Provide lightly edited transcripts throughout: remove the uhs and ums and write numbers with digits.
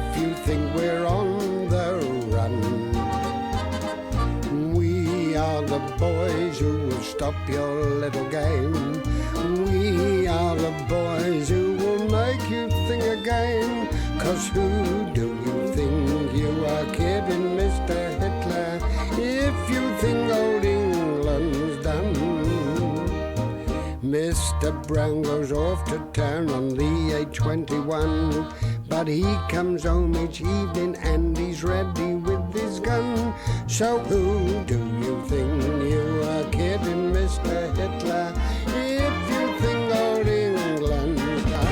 if you think we're on the run. We are the boys who will stop your little game. We are the boys who will make you think again. 'Cause who do you think you are kidding, Mr. Hitler, if you think old England's done? Mr. Brown goes off to town on the A21, but he comes home each evening and he's ready with his gun. So who do you think you are kidding, Mr. Hitler, if you think old England's done?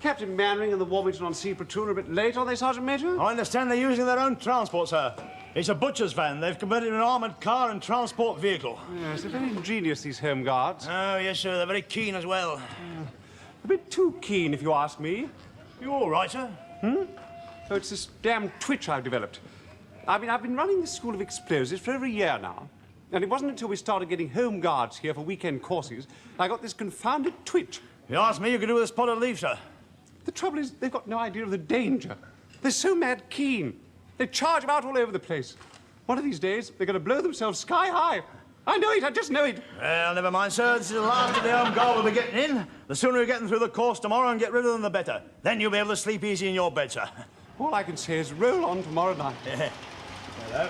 Captain Mannering and the Warmington-on-Sea platoon are a bit late, aren't they, Sergeant Major? I understand they're using their own transport, sir. It's a butcher's van. They've converted an armoured car and transport vehicle. Yes, they're very ingenious, these Home Guards. Oh, yes, sir. They're very keen as well. A bit too keen, if you ask me. You all right, sir? Oh, it's this damn twitch I've developed. I've been running this school of explosives for over a year now. And it wasn't until we started getting Home Guards here for weekend courses that I got this confounded twitch. If you ask me, you could do with a spot of leaf, sir. The trouble is, they've got no idea of the danger. They're so mad keen. They charge about all over the place. One of these days, they're going to blow themselves sky high. I know it, I just know it. Well, never mind, sir. This is the last of the Home Guard we'll be getting in. The sooner we get them through the course tomorrow and get rid of them, the better. Then you'll be able to sleep easy in your bed, sir. All I can say is roll on tomorrow night. Hello.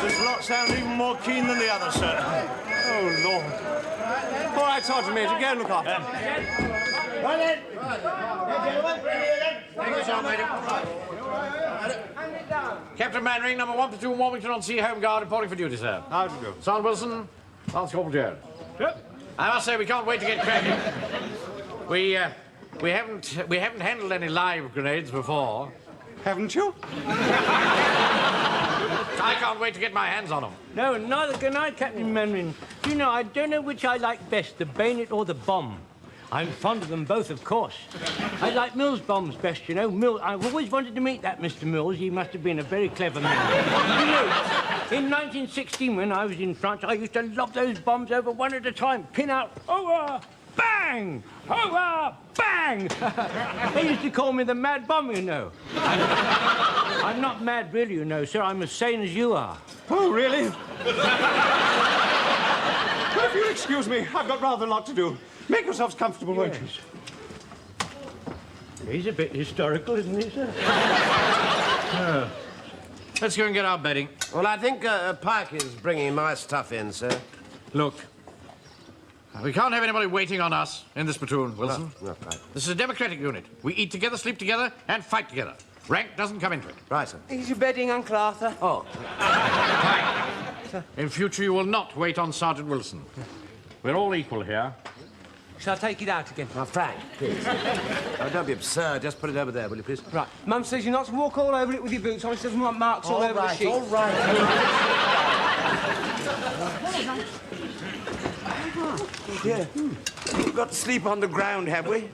This lot sounds even more keen than the others, sir. Oh, Lord. All right, Sergeant Major, go and look after them. Right then. Thank you, Sergeant Major. Captain Mannering, number 1 platoon, Warmington-on-Sea Home Guard, reporting for duty, sir. How do you do? Sergeant Wilson, Lance Corporal Jones. Yep. I must say we can't wait to get cracking. We haven't handled any live grenades before. Haven't you? I can't wait to get my hands on them. No, neither can I, Captain Mannering. You know, I don't know which I like best, the bayonet or the bomb. I'm fond of them both, of course. I like Mills' bombs best, you know. I've always wanted to meet that Mr. Mills. He must have been a very clever man. You know, in 1916, when I was in France, I used to lob those bombs over one at a time. Pin out, over, bang! Over, bang! They used to call me the mad bomb, you know. I'm not mad, really, you know, sir. I'm as sane as you are. Oh, really? Well, if you'll excuse me, I've got rather a lot to do. Make yourselves comfortable, won't you? He's a bit historical, isn't he, sir? Let's go and get our bedding. Well, I think Pike is bringing my stuff in, sir. Look, we can't have anybody waiting on us in this platoon, Wilson. No, right. This is a democratic unit. We eat together, sleep together, and fight together. Rank doesn't come into it. Right, sir. He's your bedding, Uncle Arthur. Oh. In future, you will not wait on Sergeant Wilson. We're all equal here. Shall I take it out again? Now, Frank, please. Oh, don't be absurd. Just put it over there, will you, please? Right. Mum says you're not to walk all over it with your boots on. She doesn't want marks all over the sheet. All right. Yeah. We've got to sleep on the ground, have we?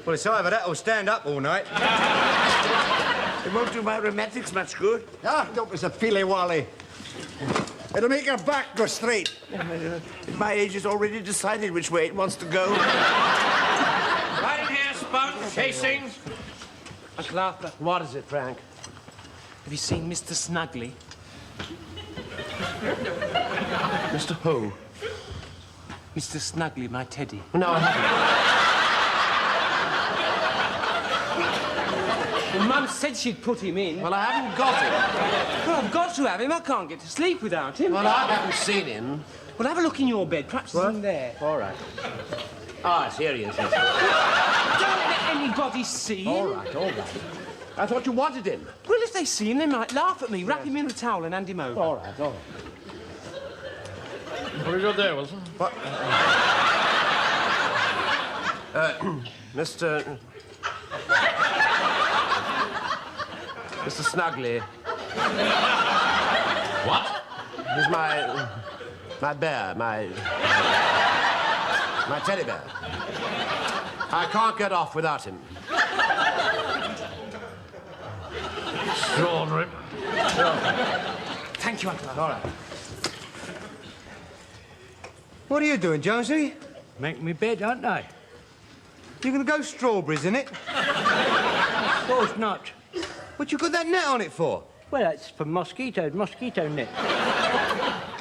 Well, it's either that or stand up all night. It won't do my rheumatics much good. Ah, don't be so feely-wally. It'll make your back go straight. At my age, it's already decided which way it wants to go. Right in here, Sponge, Hastings. Uncle Arthur, What is it, Frank? have you seen Mr. Snuggly? Mr. Who? Mr. Snuggly, my teddy. No, I haven't. Well, Mum said she'd put him in. Well, I haven't got him. Well, I've got to have him. I can't get to sleep without him. Well, I haven't seen him. Well, have a look in your bed. Perhaps he's in there. All right. Ah, it's here he is. Don't let anybody see him. All right, all right. I thought you wanted him. Well, if they see him, they might laugh at me. Wrap him in a towel and hand him over. All right, all right. What have you got there, Wilson? What? Mr. Snuggly. What? He's my bear, my teddy bear. I can't get off without him. Extraordinary. Thank you, Uncle. All right. What are you doing, Jonesy? Make me bed, aren't I? You gonna go strawberries in it? Of course not. What you got that net on it for? Well, that's for mosquitoes, mosquito net.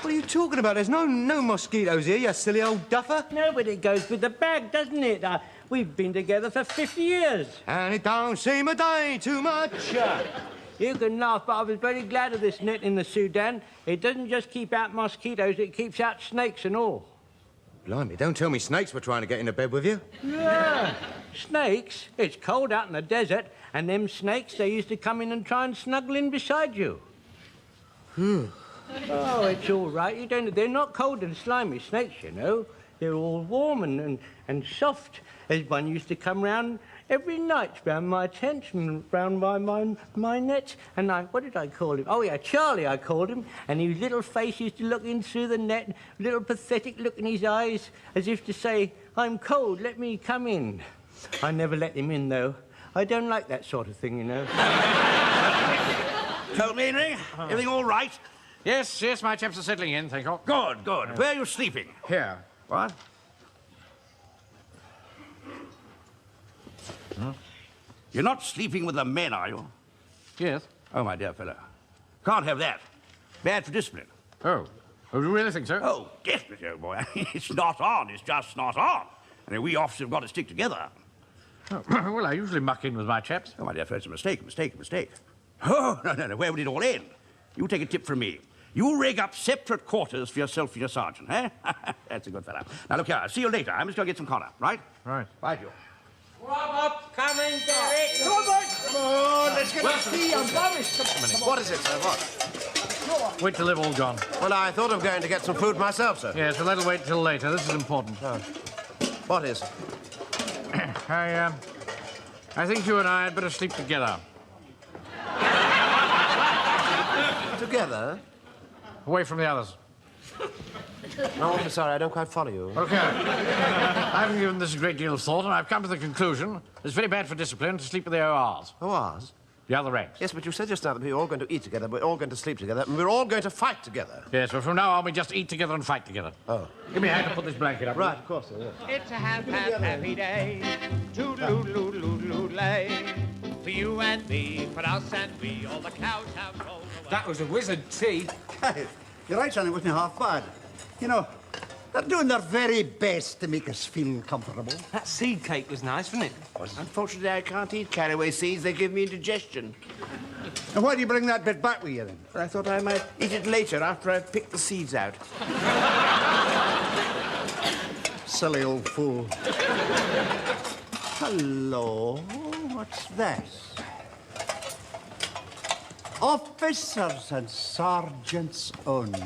What are you talking about? There's no mosquitoes here, you silly old duffer. No, but it goes with the bag, doesn't it? We've been together for 50 years. And it don't seem a day too much. You can laugh, but I was very glad of this net in the Sudan. It doesn't just keep out mosquitoes, it keeps out snakes and all. Blimey, don't tell me snakes were trying to get into bed with you. Yeah, snakes? It's cold out in the desert, and them snakes, they used to come in and try and snuggle in beside you. Oh, it's all right. You don't. They're not cold and slimy snakes, you know. They're all warm and soft. There's one used to come round every night round my tent and round my net. And what did I call him? Oh, yeah, Charlie, I called him. And his little face used to look in through the net, little pathetic look in his eyes, as if to say, I'm cold, let me come in. I never let him in, though. I don't like that sort of thing, you know. Tell me, Henry, everything all right? Yes, yes, my chaps are settling in, thank you. Good, good. Where are you sleeping? Here. What? You're not sleeping with the men, are you? Yes. Oh, my dear fellow. Can't have that. Bad for discipline. Oh. Oh, do you really think so? Oh, desperately, old boy. It's not on. It's just not on. I mean, we officers have got to stick together. Oh, well, I usually muck in with my chaps. Oh, my dear fellow, it's a mistake, mistake. Oh, no. Where would it all end? You take a tip from me. You rig up separate quarters for yourself and your sergeant, eh? That's a good fellow. Now, look here. I'll see you later. I'm just going to get some collar, right? Right. Right, you. Robert, come in, Derek. Come on, boys. Come on, let's get to tea. I'm promised. What is it, sir? What? Wait till they've all gone. Well, I thought of going to get some food myself, sir. Yes, well, that'll wait till later. This is important. What is? I think you and I had better sleep together. Together? Away from the others. No, I'm sorry, I don't quite follow you. Okay. I haven't given this a great deal of thought, and I've come to the conclusion it's very bad for discipline to sleep with the ORs. ORs? The other ranks. Yes, but you said just now that we were all going to eat together, we're all going to sleep together, and we're all going to fight together. Yes, well, from now on, we just eat together and fight together. Oh. Give me a hand to put this blanket up. Right, of course, sir, yes. It's a happy day. Toodaloo-loo-loo-loo-lay. For you and me, for us and we, all the cows have rolled away. That was a wizard tea. Hey, you're right, son, it wasn't half bad. You know, they're doing their very best to make us feel comfortable. That seed cake was nice, wasn't it? Unfortunately, I can't eat caraway seeds. They give me indigestion. And why do you bring that bit back with you, then? I thought I might eat it later after I've picked the seeds out. Silly old fool. Hello, what's this? Officers and sergeants only.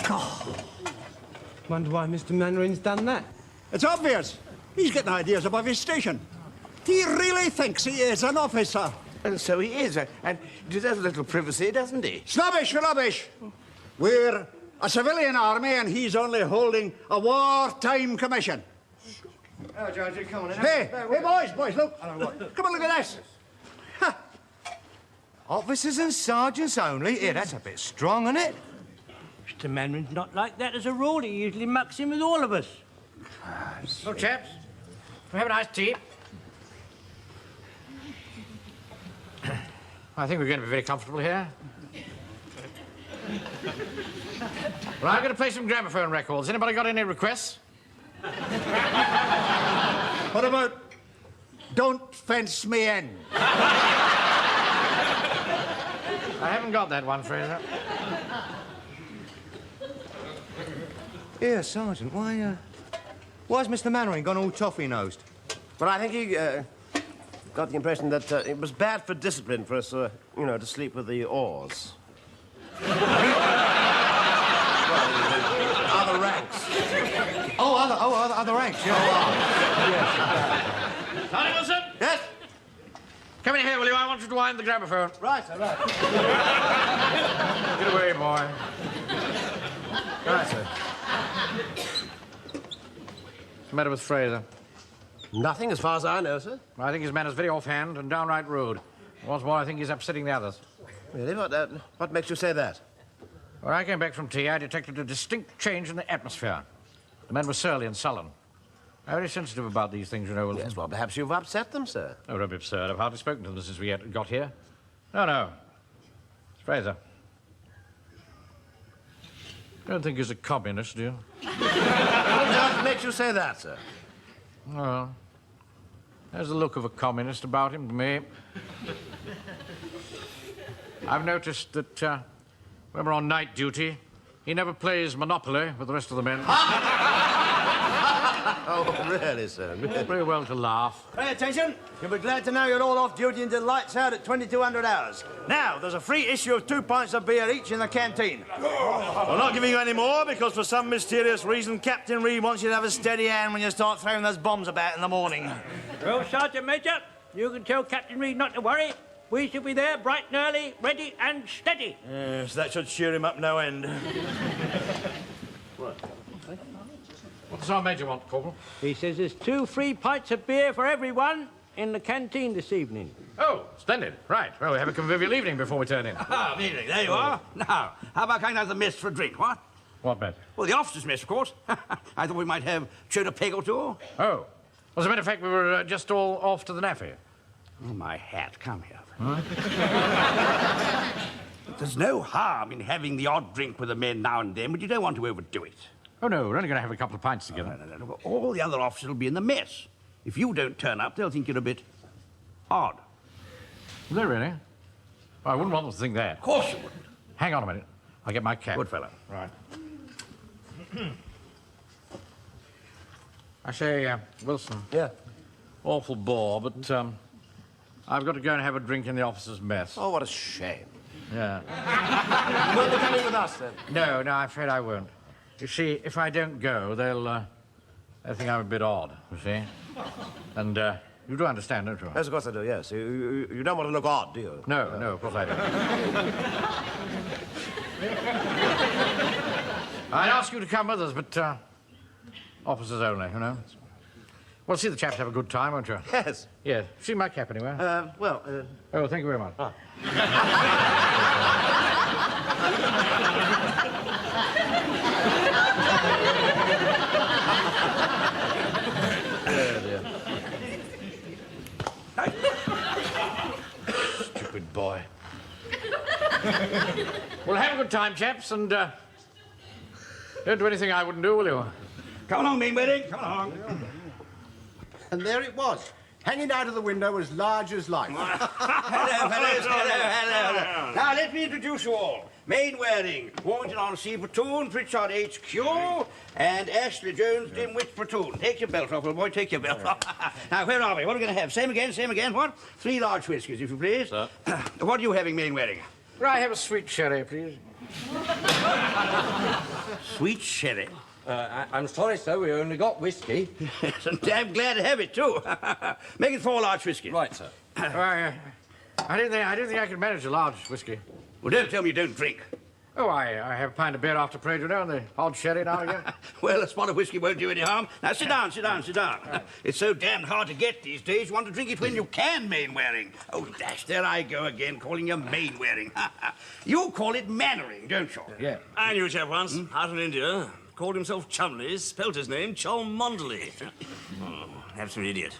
God. Wonder why Mr. Mandarin's done that. It's obvious. He's getting ideas above his station. He really thinks he is an officer. And so he is, and he deserves a little privacy, doesn't he? Snobbish, rubbish. We're a civilian army, and he's only holding a wartime commission. Oh, Georgie, come on in. Hey, boys, look. Come on, look at this. Officers and sergeants only? Yeah, that's a bit strong, isn't it? Mr. Mandarin's not like that as a rule. He usually mucks in with all of us. Well, chaps, we have a nice tea. I think we're going to be very comfortable here. Well, I'm going to play some gramophone records. Anybody got any requests? What about Don't Fence Me In? I haven't got that one, Fraser. Yeah, Sergeant, why's Mr. Mannering gone all toffee-nosed? But I think he got the impression that it was bad for discipline for us, to sleep with the oars. Other ranks. Other ranks, yeah. Sonny Wilson? Yes? Come in here, will you? I want you to wind the gramophone. Right, sir, right. Get away, boy. Right, sir. What's the matter with Fraser? Nothing as far as I know, sir. I think his manner's very offhand and downright rude. What's more, I think he's upsetting the others. Really? What makes you say that? When I came back from tea, I detected a distinct change in the atmosphere. The men were surly and sullen. I'm very sensitive about these things, you know, Wilson. Yes, well, perhaps you've upset them, sir. Oh, don't be absurd. I've hardly spoken to them since we got here. No. It's Fraser. Don't think he's a communist, do you? What makes you say that, sir? Well, there's the look of a communist about him to me. I've noticed that when we're on night duty, he never plays Monopoly with the rest of the men. Oh, really, sir? Really? Very well to laugh. Pay attention. You'll be glad to know you're all off duty until lights out at 2200 hours. Now, there's a free issue of 2 pints of beer each in the canteen. I'm not giving you any more because for some mysterious reason, Captain Reed wants you to have a steady hand when you start throwing those bombs about in the morning. Well, Sergeant Major, you can tell Captain Reed not to worry. We shall be there bright and early, ready and steady. Yes, that should cheer him up no end. What does our Major want, Corporal? He says there's 2 free pints of beer for everyone in the canteen this evening. Oh, splendid. Right. Well, we have a convivial evening before we turn in. Ah, evening. There you are. Now, how about going down to the mess for a drink, what? What mess? Well, the officers' mess, of course. I thought we might have chewed a peg or two. Oh. Well, as a matter of fact, we were just all off to the naffy. Oh, my hat. Come here. Huh? There's no harm in having the odd drink with the men now and then, but you don't want to overdo it. Oh, no, we're only going to have a couple of pints together. No. All the other officers will be in the mess. If you don't turn up, they'll think you're a bit odd. Is that really? Well, I wouldn't want them to think that. Of course you wouldn't. Hang on a minute. I'll get my cap. Good fellow. Right. I say, Wilson. Yeah? Awful bore, but, I've got to go and have a drink in the officers' mess. Oh, what a shame. Yeah. You won't be coming with us, then? No, I'm afraid I won't. You see, if I don't go, they'll think I'm a bit odd, you see? And, you do understand, don't you? Yes, of course I do, yes. You don't want to look odd, do you? No, of course I don't. I'd ask you to come with us, but, officers only, you know? Well, see the chaps have a good time, won't you? Yes. Yeah. See my cap anywhere? Oh, thank you very much. Stupid boy. Well, have a good time, chaps, and don't do anything I wouldn't do, will you? Come along, Mainwaring. Come along. And there it was, hanging out of the window as large as life. Hello, fellows. Hello. Now, let me introduce you all. Mainwaring, Warrington on Sea Platoon, Pritchard HQ, and Ashley Jones, Dimwich Platoon. Take your belt off, old boy, take your belt off. Now, where are we? What are we going to have? Same again, what? 3 large whiskies, if you please. Sir. What are you having, Mainwaring? Could I have a sweet sherry, please? Sweet sherry. I'm sorry, sir, we only got whiskey. Yes, and damn glad to have it, too. Make it 4 large whiskies. Right, sir. I didn't think I could manage a large whiskey. Well, don't tell me you don't drink. Oh, I have a pint of beer after parade, you know, and the odd sherry now and again. Well, a spot of whiskey won't do any harm. Now, sit down. It's so damned hard to get these days. You want to drink it when you can, Mainwaring. Oh, dash, there I go again, calling you Mainwaring. You call it Mannering, don't you? Yeah. I knew a chap once, out in India. Called himself Chumley, spelt his name Cholmondeley. Oh, absolute idiot.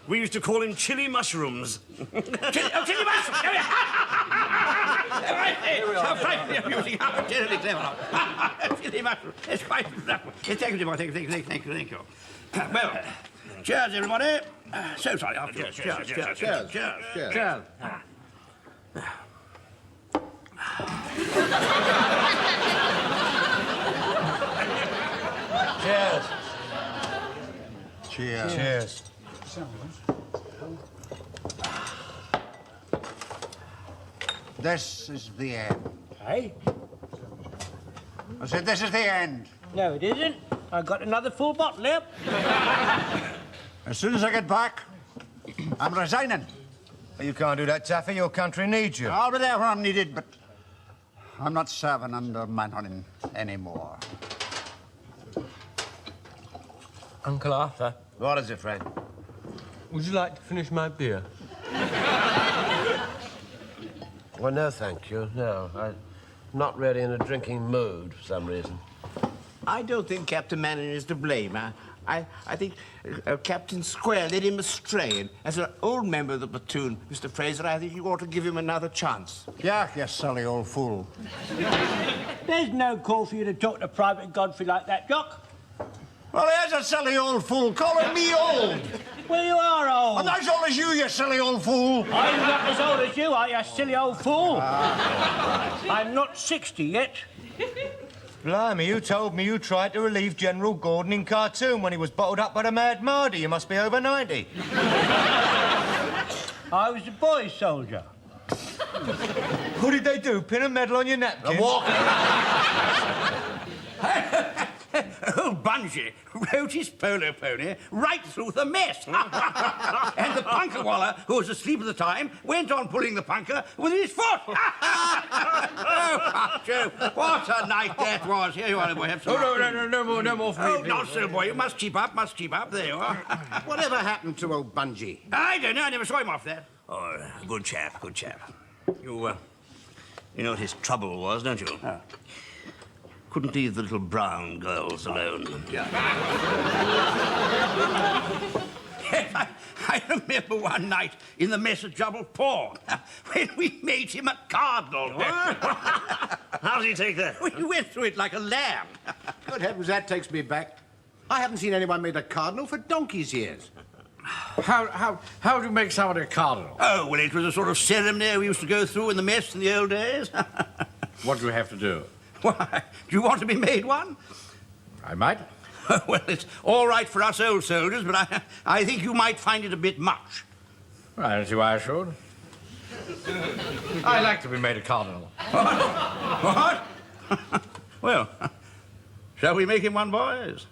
We used to call him Chili Mushrooms. Chili mushrooms! How frightfully amusing, how terribly clever. Chili mushrooms, it's quite wonderful. Thank you. Well, cheers, everybody. So sorry. Cheers. Cheers. This is the end. Hey? I said this is the end. No, it isn't. I got another full bottle here. As soon as I get back, I'm resigning. You can't do that, Taffy. Your country needs you. I'll be there when I'm needed, but I'm not serving under Mannering anymore. Uncle Arthur, What is it, Frank? would you like to finish my beer? Well, no, thank you. No, I'm not really in a drinking mood for some reason. I don't think Captain Manning is to blame. I think Captain Square led him astray. And as an old member of the platoon, Mr. Fraser, I think you ought to give him another chance. Yeah, you silly old fool. There's no call for you to talk to Private Godfrey like that, Doc. Well, there's a silly old fool calling me old. Well, you are old. I'm not as old as you silly old fool. I'm not as old as you are, you silly old fool. I'm not 60 yet. Blimey, you told me you tried to relieve General Gordon in Khartoum when he was bottled up by the Mad Mahdi. You must be over 90. I was a boy soldier. What did they do? Pin a medal on your napkin? Old Bungie rode his polo pony right through the mess. And the punker-waller, who was asleep at the time, went on pulling the punker with his foot. Oh, Joe, what a night that was. Here you are, boy. Have some. No more for me. Oh, not so, boy. You must keep up, There you are. Whatever happened to old Bungie? I don't know. I never saw him off there. Oh, good chap, good chap. You know what his trouble was, don't you? Couldn't leave the little brown girls alone. I remember one night in the mess at Jubble Paw when we made him a cardinal. How did he take that? We went through it like a lamb. Good heavens, that takes me back. I haven't seen anyone made a cardinal for donkey's years. How do you make somebody a cardinal? Oh, well, it was a sort of ceremony we used to go through in the mess in the old days. What do we have to do? Why, do you want to be made one? I might. Well, it's all right for us old soldiers, but I think you might find it a bit much. Well, I don't see why I should. I like to be made a cardinal. What? Well, shall we make him one, boys?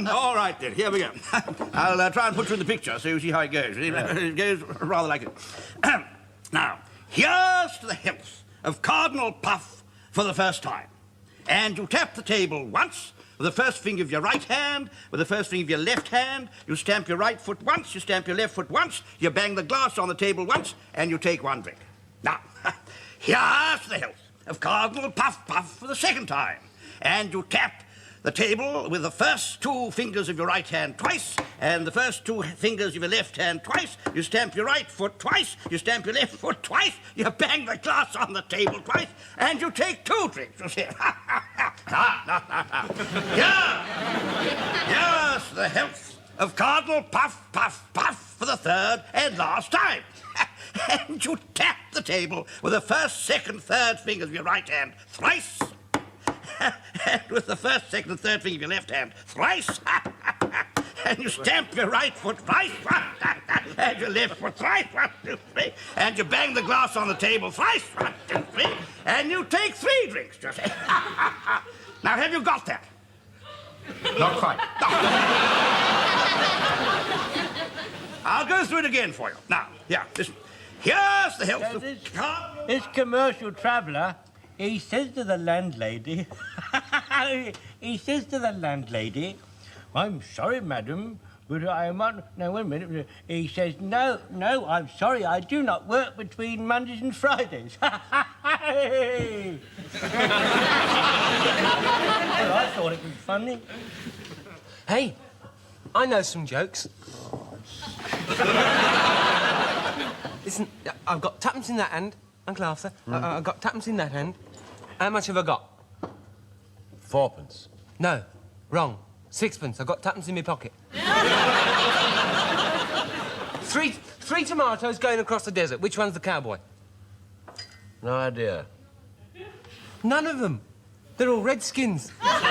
All right, then. Here we go. I'll try and put you in the picture so you see how it goes. It goes rather like it. Now, here's to the health of Cardinal Puff for the first time. And you tap the table once with the first finger of your right hand, with the first finger of your left hand. You stamp your right foot once, you stamp your left foot once, you bang the glass on the table once, and you take one drink. Now, here's to the health of Cardinal Puff for the second time. And you tap the table with the first two fingers of your right hand twice, and the first two fingers of your left hand twice. You stamp your right foot twice, you stamp your left foot twice, you bang the glass on the table twice, and you take two drinks. You see? Here's the health of Cardinal Puff for the third and last time. And you tap the table with the first, second, third fingers of your right hand thrice, and with the first, second, and third finger of your left hand thrice, and you stamp your right foot thrice, and your left foot thrice, 1, 2, 3, and you bang the glass on the table thrice, 1, 2, 3, and you take 3 drinks. Just now, have you got that? Not quite. I'll go through it again for you. Now, listen. Here's the health of This commercial traveller, he says to the landlady, I'm sorry, madam, but I am on... No, wait a minute. He says, no, I'm sorry, I do not work between Mondays and Fridays. Well, I thought it was funny. Hey, I know some jokes. Listen, I've got tuppence in that hand, Uncle Arthur. I've got tuppence in that hand. How much have I got? 4pence. No, wrong. 6pence. I've got tuppence in my pocket. Three tomatoes going across the desert. Which one's the cowboy? No idea. None of them. They're all redskins. Here's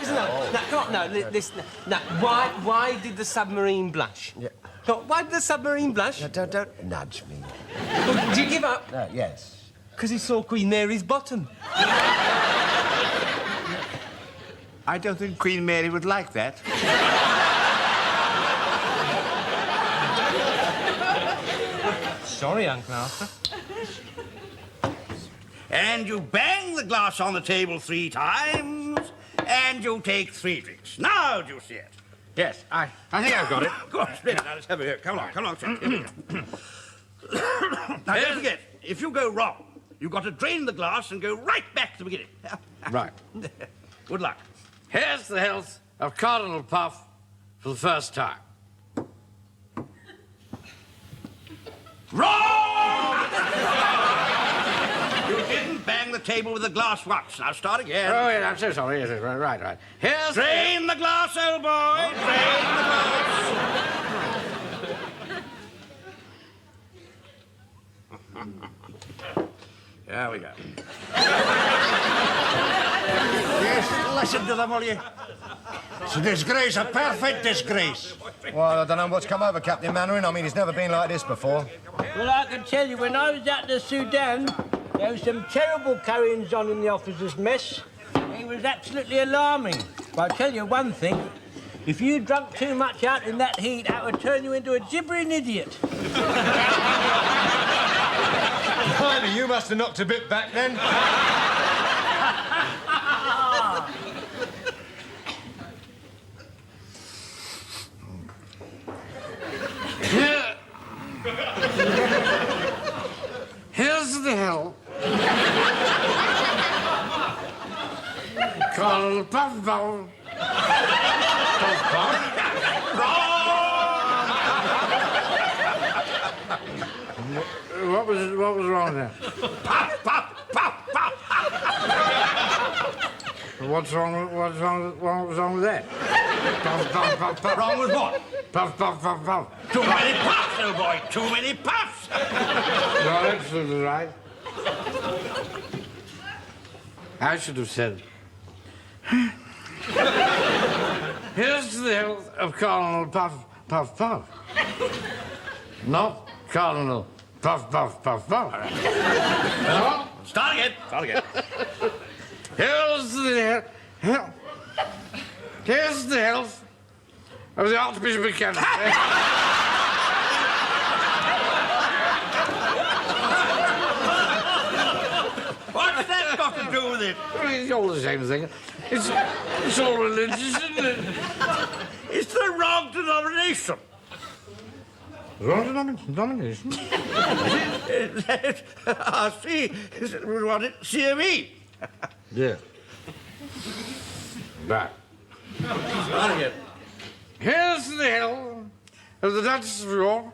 another. Now, come on, no, listen. Now, why did the submarine blush? Yeah. No, why did the submarine blush? No, don't nudge me. Well, do you give up? Yes. Because he saw Queen Mary's bottom. I don't think Queen Mary would like that. Sorry, Uncle Arthur. and you bang the glass on the table 3 times, and you take 3 drinks. Now do you see it? Yes, I think I've got it. Go on, splendid. Now let's have it here. Come along, sir. Here we go. Now, don't forget, if you go wrong, you've got to drain the glass and go right back to the beginning. Right. Good luck. Here's the health of Cardinal Puff for the first time. Wrong! You didn't bang the table with the glass once. Now start again. Oh, yeah, I'm so sorry. Yes, right. Here's Drain the glass, old boy. Drain the glass. There we go. Yes, listen to them, will you? It's a disgrace, a perfect disgrace. Well, I don't know what's come over Captain Mainwaring. I mean, he's never been like this before. Well, I can tell you, when I was at the Sudan, there was some terrible carryings on in the officers' mess. It was absolutely alarming. But I'll tell you one thing. If you drunk too much out in that heat, that would turn you into a gibbering idiot. Blimey, you must have knocked a bit back then. Here's the hell. Cardinal Puff Puff. Puff Puff. What was wrong there? Puff, puff, puff, puff. What's wrong with that? Puff, puff, puff, puff. Wrong with what? Puff, puff, puff, puff. Too many puffs, old boy. Too many puffs. You're absolutely right. I should have said, here's the health of Cardinal Puff, Puff, Puff. Not Cardinal Puff, Puff, Puff, Puff. No? Start again. Here's the health of the Archbishop of Canterbury. What's that got to do with it? It's all the same thing. It's all religious, isn't it? It's the wrong denomination. Wrong denomination? I see. We want it CME. Yeah. Right. Start again. Here's the hell of the Duchess of York,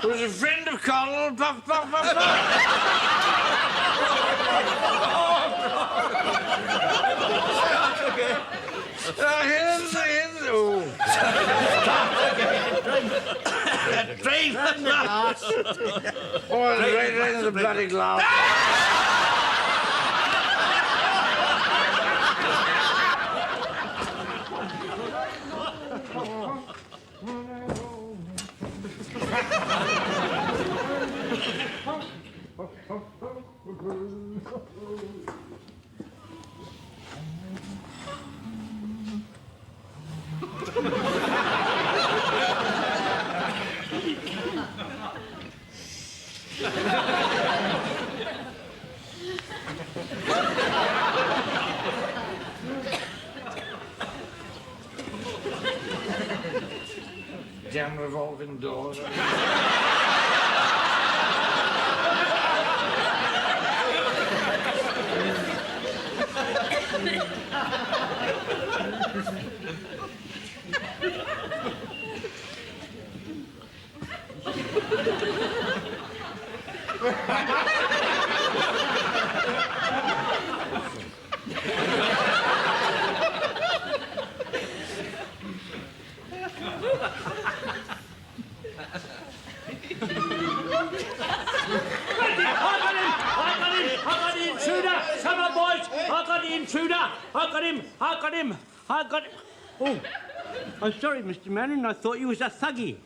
who was a friend of Cardinal Puff, Puff, Puff, here's the Drain the glass. Oh, drain the bloody glass. Damn revolving doors. I got him. Oh, I'm sorry, Mr. Mainwaring. I thought you was a thuggy.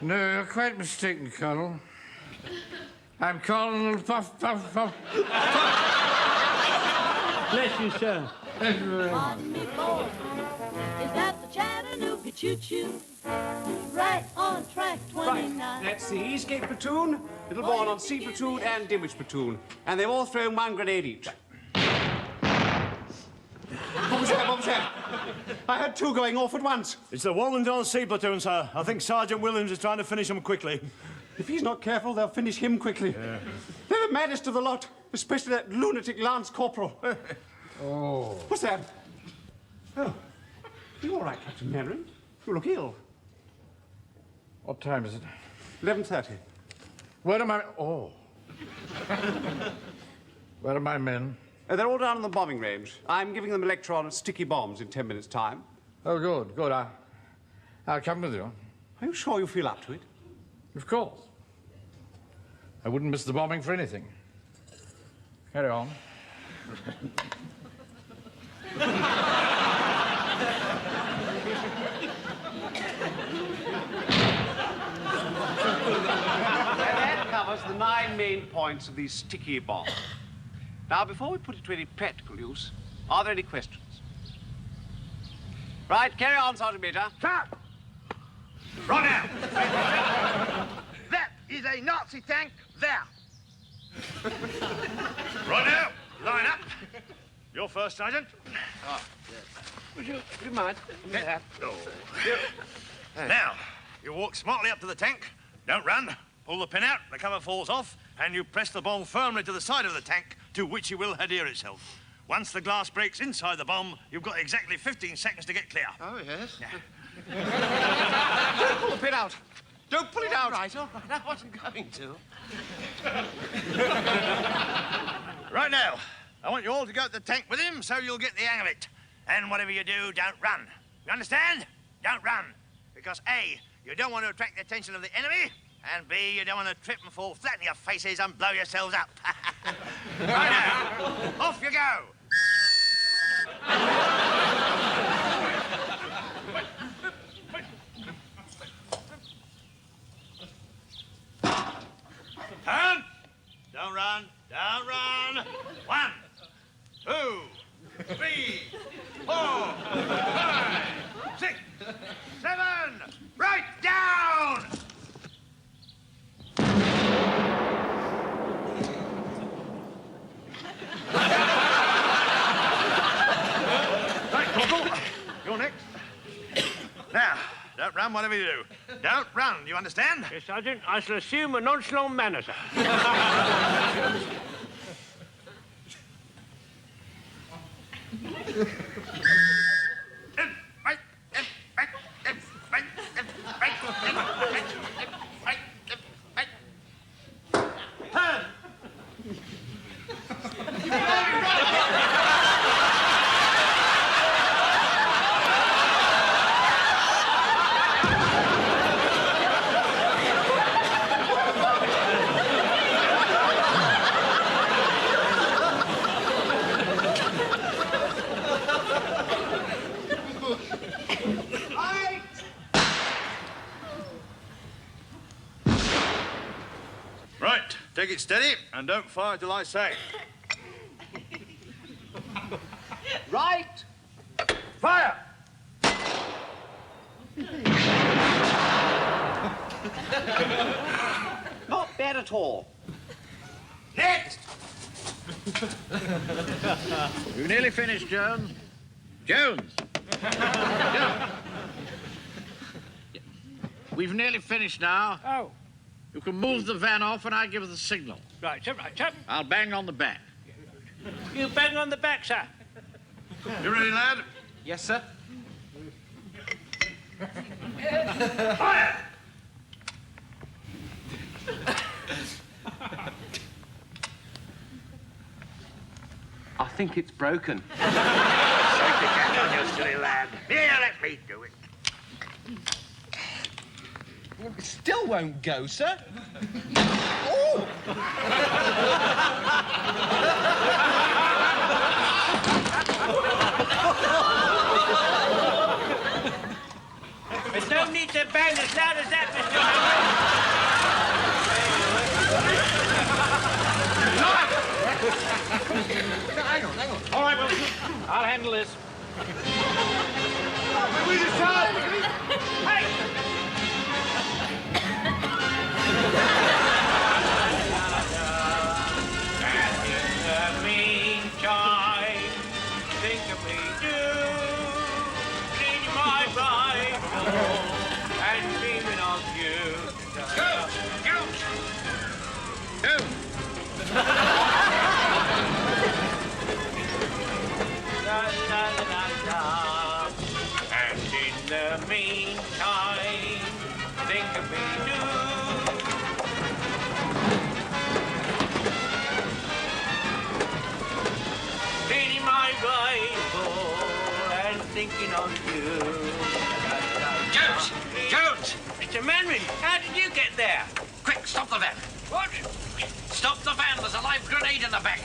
No, you're quite mistaken, Colonel. I'm Colonel Puff, Puff, Puff. Bless you, sir. Thank you very much. Is that the Chattanooga choo-choo, right on track 29. Right, let's see. Escape platoon, Little Bourne on C platoon, and Dimwich platoon. And they've all thrown 1 grenade each. What was that? What was that? I heard 2 going off at once. It's the Walland on C platoon, sir. I think Sergeant Williams is trying to finish them quickly. If he's not careful, they'll finish him quickly. Yeah. They're the maddest of the lot, especially that lunatic Lance Corporal. Oh. What's that? Oh. You all right, Captain Mainwaring? You look ill. What time is it? 11:30. Where are my... Oh. Where are my men? They're all down on the bombing range. I'm giving them a lecture on sticky bombs in 10 minutes' time. Oh, good, good. I'll come with you. Are you sure you feel up to it? Of course. I wouldn't miss the bombing for anything. Carry on. That covers the 9 main points of these sticky bombs. Now, before we put it to any practical use, are there any questions? Right, carry on, Sergeant Major. Sir! Right now! That is a Nazi tank there. Right now, line up. You're first, Sergeant. Oh, yes. Would you mind? Now, you walk smartly up to the tank, don't run, pull the pin out, the cover falls off, and you press the bomb firmly to the side of the tank, to which it will adhere itself. Once the glass breaks inside the bomb, you've got exactly 15 seconds to get clear. Oh, yes? Yeah. Don't pull the pin out. Don't pull it out. All right, I wasn't going to. Right now, I want you all to go to the tank with him so you'll get the hang of it. And whatever you do, don't run. You understand? Don't run. Because A, you don't want to attract the attention of the enemy, and B, you don't want to trip and fall flat in your faces and blow yourselves up. Right now, off you go. Turn. Don't run. Don't run. 1, 2, 3, 4, 5, 6, 7. Right down. Right, Corporal. You're next. Now, don't run, whatever you do. Don't run, you understand? Yes, Sergeant. I shall assume a nonchalant manner, sir. Right, take it steady and don't fire till I say. Right. Fire! Not bad at all. Next! You've nearly finished, Jones. Jones! Jones! We've nearly finished now. Oh. You can move the van off and I give the signal. Right, sir, right, sir. I'll bang on the back. You bang on the back, sir. You ready, lad? Yes, sir. Fire! I think it's broken. Shake the cat on, you silly lad. Here, let me do it. It still won't go, sir. Oh! There's no need to bang as loud as that, Mr. Howard. Hang on. All right, Wilson. I'll handle this. With you, sir. La, la, la, la. And in the meantime, think of me do. Reading my Bible and thinking of you. Jones! Jones! Mr. Manring, how did you get there? Quick, stop the van. What? Stop the van. There's a live grenade in the back.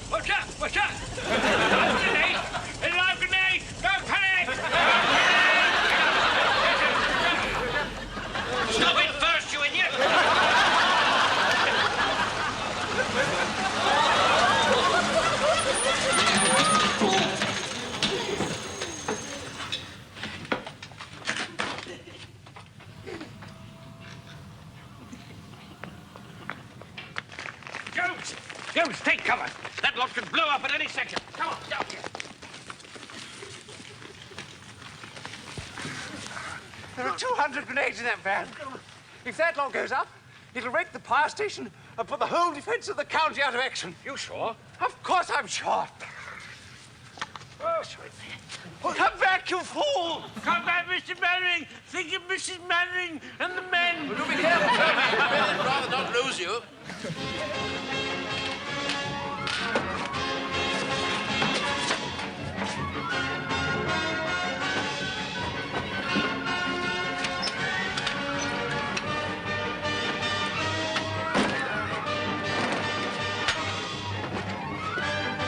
What's up? What's up? Live grenade! A live grenade! Don't panic! Stop it first, you idiot! Jones! Jones, take cover! That lot could blow up at any second. Come on, down here. There are 200 grenades in that van. If that lot goes up, it'll wreck the power station and put the whole defense of the county out of action. You sure? Of course I'm sure. Oh, come back, you fool! Come back, Mr. Mannering! Think of Mrs. Mannering and the men! Well, do be careful, sir. I'd rather not lose you.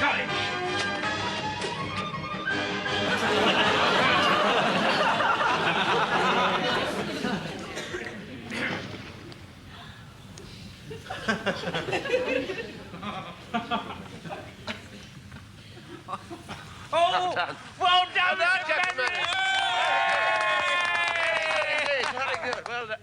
Got it! Oh, well done, Mr. Mannering! Very good. Well done.